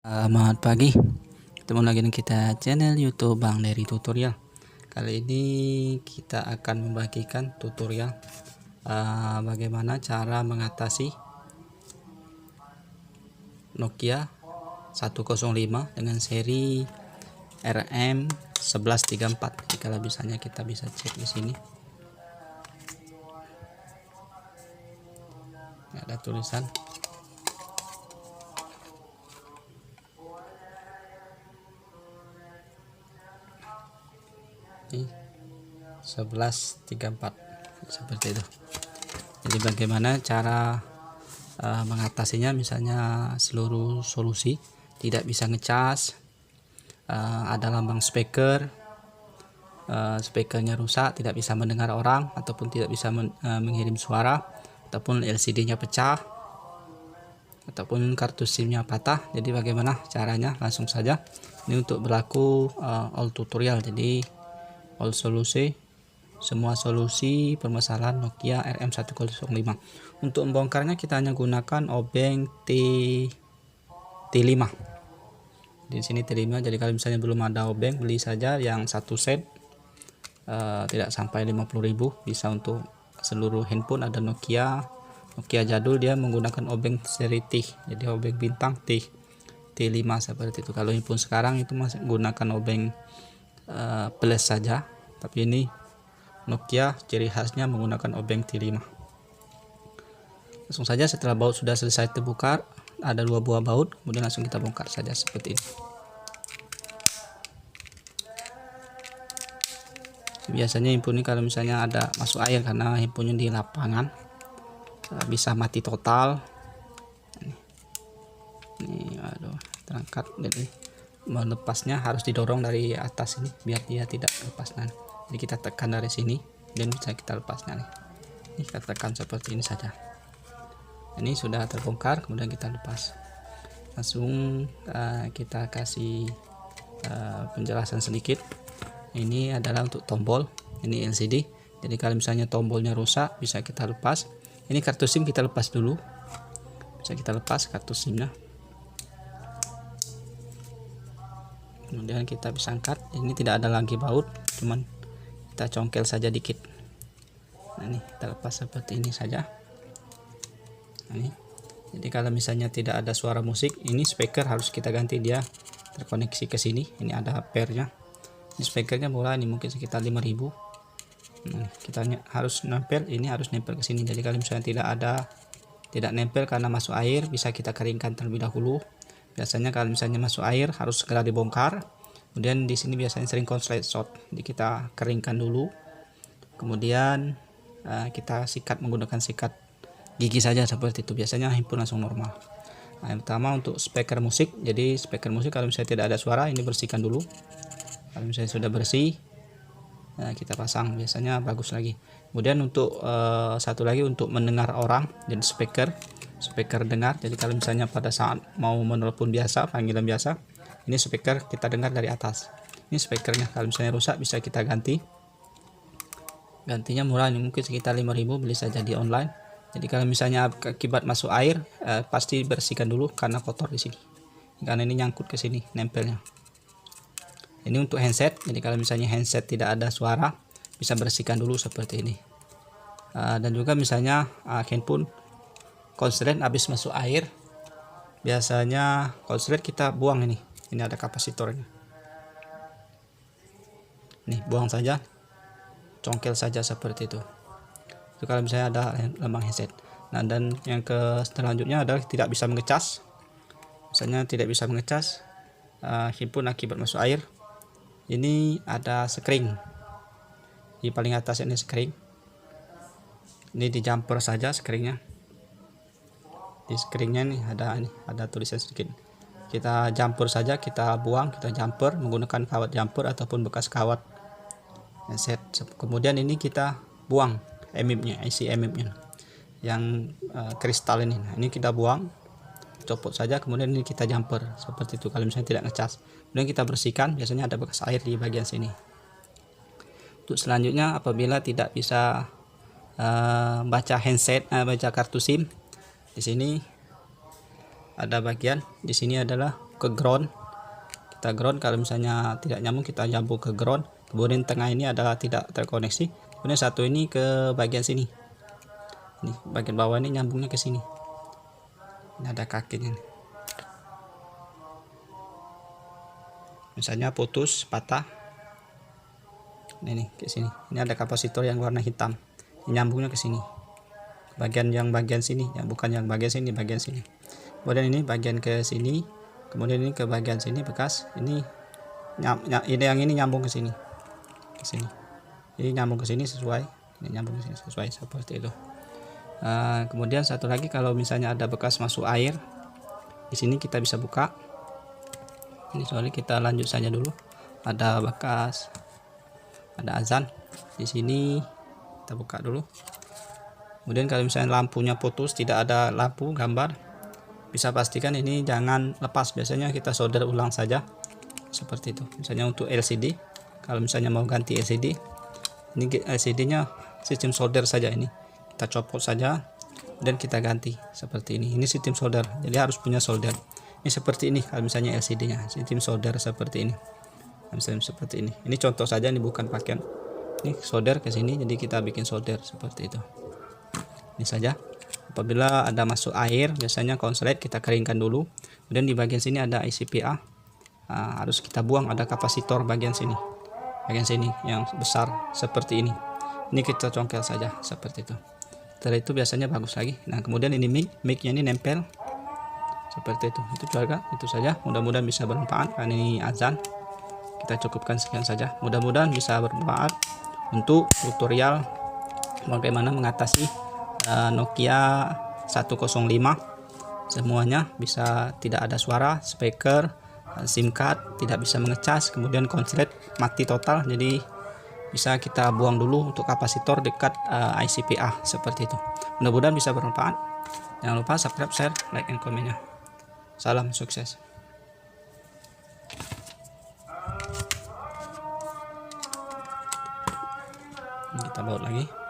Selamat pagi, ketemu lagi dengan kita channel YouTube Bang Dery Tutorial. Kali ini kita akan membagikan tutorial bagaimana cara mengatasi Nokia 105 dengan seri RM1134. Jika bisanya kita bisa cek di sini. Ada tulisan ini 1134 seperti itu. Jadi bagaimana cara mengatasinya, misalnya seluruh solusi tidak bisa ngecas, ada lambang speaker, speakernya rusak, tidak bisa mendengar orang ataupun tidak bisa mengirim suara, ataupun LCD-nya pecah, ataupun kartu SIM-nya patah. Jadi bagaimana caranya? Langsung saja. Ini untuk berlaku all tutorial, jadi all solusi, semua solusi permasalahan Nokia RM105. Untuk membongkarnya kita hanya gunakan obeng T5. Di sini T5. Jadi kalau misalnya belum ada obeng, beli saja yang satu set, tidak sampai 50.000, bisa untuk seluruh handphone. Ada Nokia jadul, dia menggunakan obeng seri T, jadi obeng bintang T5 seperti itu. Kalau handphone sekarang itu masih menggunakan obeng plus saja, tapi ini Nokia ciri khasnya menggunakan obeng T5. Langsung saja, setelah baut sudah selesai terbongkar, ada 2 buah baut, kemudian langsung kita bongkar saja seperti ini. Biasanya handphone ini kalau misalnya ada masuk air, karena handphonenya di lapangan, bisa mati total. Ini aduh, terangkat. Jadi melepasnya harus didorong dari atas ini biar dia tidak lepas. Jadi kita tekan dari sini dan bisa kita lepasnya nih. Ini kita tekan seperti ini saja. Ini sudah terbongkar, kemudian kita lepas. Langsung kita kasih penjelasan sedikit. Ini adalah untuk tombol, ini LCD. Jadi kalau misalnya tombolnya rusak, bisa kita lepas. Ini kartu SIM kita lepas dulu, bisa kita lepas kartu SIM-nya. Kemudian kita bisa angkat. Ini tidak ada lagi baut, cuman kita congkel saja dikit. Nah, ini kita lepas seperti ini saja. Nah, ini. Jadi kalau misalnya tidak ada suara musik, ini speaker harus kita ganti, dia terkoneksi ke sini. Ini ada pairnya. Ini speakernya murah, ini mungkin sekitar 5.000. Nah, kita harus nempel, ini harus nempel ke sini. Jadi kalau misalnya tidak nempel karena masuk air, bisa kita keringkan terlebih dahulu. Biasanya kalau misalnya masuk air harus segera dibongkar. Kemudian di sini biasanya sering konslet short, jadi kita keringkan dulu. Kemudian kita sikat menggunakan sikat gigi saja seperti itu. Biasanya handphone langsung normal. Nah, yang pertama untuk speaker musik. Jadi speaker musik kalau misalnya tidak ada suara, ini bersihkan dulu. Kalau misalnya sudah bersih, kita pasang, biasanya bagus lagi. Kemudian untuk satu lagi untuk mendengar orang, jadi speaker dengar. Jadi kalau misalnya pada saat mau menelepon biasa, panggilan biasa, ini speaker kita dengar dari atas. Ini speakernya kalau misalnya rusak bisa kita ganti. Gantinya murah, ini mungkin sekitar 5.000, beli saja di online. Jadi kalau misalnya akibat masuk air, pasti bersihkan dulu karena kotor di sini. Karena ini nyangkut ke sini nempelnya. Ini untuk handset. Jadi kalau misalnya handset tidak ada suara, bisa bersihkan dulu seperti ini. Dan juga misalnya handphone konslet habis masuk air, biasanya konslet kita buang. Ini ada kapasitornya, nih buang saja, congkel saja seperti itu. Itu kalau misalnya ada lambang handset. Nah, dan yang selanjutnya adalah tidak bisa mengecas. Misalnya tidak bisa mengecas handphone akibat masuk air, ini ada screen di paling atas, ini screen. Ini di jumper saja screennya. Di screennya nih ada tulisan sedikit. Kita jumper saja, kita buang, kita jumper menggunakan kawat jumper ataupun bekas kawat set. Kemudian ini kita buang emipnya, isi emipnya yang kristal ini. Nah, ini kita buang, copot saja. Kemudian ini kita jumper seperti itu kalau misalnya tidak ngecas. Kemudian kita bersihkan, biasanya ada bekas air di bagian sini. Untuk selanjutnya, apabila tidak bisa baca handset, baca kartu SIM, di sini ada bagian, di sini adalah ke ground, kita ground. Kalau misalnya tidak nyambung kita nyambung ke ground. Kemudian tengah ini adalah tidak terkoneksi, kemudian satu ini ke bagian sini, ini bagian bawah ini nyambungnya ke sini, ini ada kakinya nih. Misalnya putus patah, ini ke sini, ini ada kapasitor yang warna hitam, nyambungnya ke sini, bagian sini ya, bukan yang bagian sini, bagian sini. Kemudian ini bagian ke sini, kemudian ini ke bagian sini bekas, ini yang ini nyambung ke sini, ini nyambung ke sini sesuai, ini nyambung ke sini sesuai seperti itu. Kemudian satu lagi, kalau misalnya ada bekas masuk air di sini kita bisa buka. Ini soalnya kita lanjut saja dulu. Ada bekas, ada azan di sini, kita buka dulu. Kemudian kalau misalnya lampunya putus, tidak ada lampu gambar, bisa pastikan ini jangan lepas. Biasanya kita solder ulang saja seperti itu. Misalnya untuk LCD, kalau misalnya mau ganti LCD, ini LCD-nya sistem solder saja, ini kita copot saja dan kita ganti seperti ini. Ini sistem solder, jadi harus punya solder. Ini seperti ini kalau misalnya LCD-nya sistem solder seperti ini. Misalnya seperti ini. Ini contoh saja, ini bukan pakaian. Ini solder ke sini, jadi kita bikin solder seperti itu. Ini saja. Apabila ada masuk air, biasanya konslet kita keringkan dulu. Kemudian di bagian sini ada ICPA, harus kita buang. Ada kapasitor bagian sini yang besar seperti ini. Ini kita congkel saja seperti itu. Setelah itu biasanya bagus lagi. Nah, kemudian ini mic-nya ini nempel seperti itu. Itu juga, itu saja. Mudah-mudahan bisa bermanfaat. Karena ini azan, kita cukupkan sekian saja. Mudah-mudahan bisa bermanfaat untuk tutorial bagaimana mengatasi Nokia 105. Semuanya bisa tidak ada suara, speaker, SIM card tidak bisa mengecas, kemudian konslet mati total. Jadi bisa kita buang dulu untuk kapasitor dekat ICPA seperti itu. Mudah-mudahan bisa bermanfaat. Jangan lupa subscribe, share, like, and komennya. Salam sukses. Kita baut lagi.